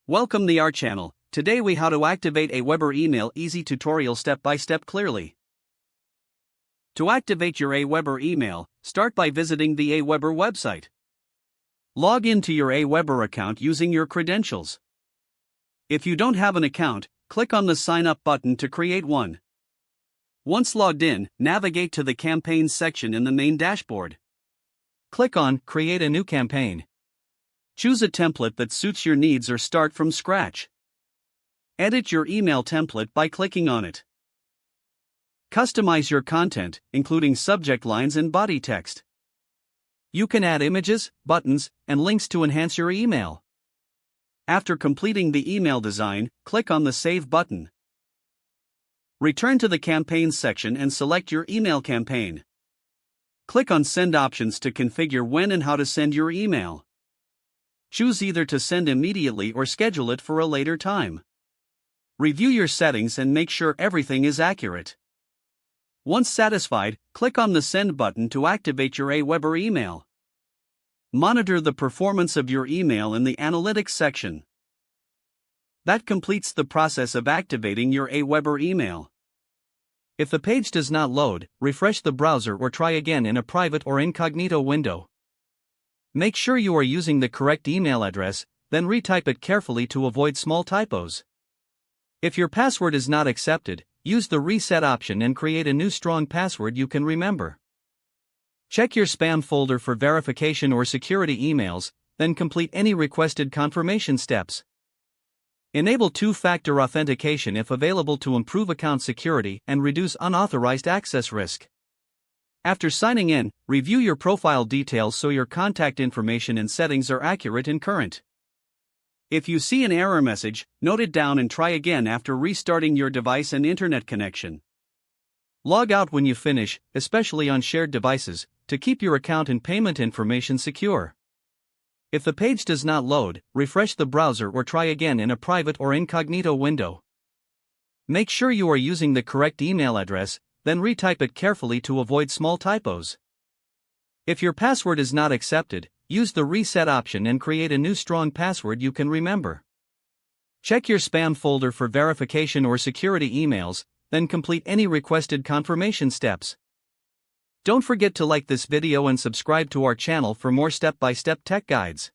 Welcome to our channel. Today we how to activate AWeber email easy tutorial step by step clearly. To activate your AWeber email, start by visiting the AWeber website. Log into your AWeber account using your credentials. If you don't have an account, click on the sign up button to create one. Once logged in, navigate to the campaigns section in the main dashboard. Click on Create a new campaign. Choose a template that suits your needs or start from scratch. Edit your email template by clicking on it. Customize your content, including subject lines and body text. You can add images, buttons, and links to enhance your email. After completing the email design, click on the Save button. Return to the Campaigns section and select your email campaign. Click on Send options to configure when and how to send your email. Choose either to send immediately or schedule it for a later time. Review your settings and make sure everything is accurate. Once satisfied, click on the Send button to activate your AWeber email. Monitor the performance of your email in the Analytics section. That completes the process of activating your AWeber email. If the page does not load, refresh the browser or try again in a private or incognito window. Make sure you are using the correct email address, then retype it carefully to avoid small typos. If your password is not accepted, use the reset option and create a new strong password you can remember. Check your spam folder for verification or security emails, then complete any requested confirmation steps. Enable two-factor authentication if available to improve account security and reduce unauthorized access risk. After signing in, review your profile details so your contact information and settings are accurate and current. If you see an error message, note it down and try again after restarting your device and internet connection. Log out when you finish, especially on shared devices, to keep your account and payment information secure. If the page does not load, refresh the browser or try again in a private or incognito window. Make sure you are using the correct email address, then retype it carefully to avoid small typos. If your password is not accepted, use the reset option and create a new strong password you can remember. Check your spam folder for verification or security emails, then complete any requested confirmation steps. Don't forget to like this video and subscribe to our channel for more step-by-step tech guides.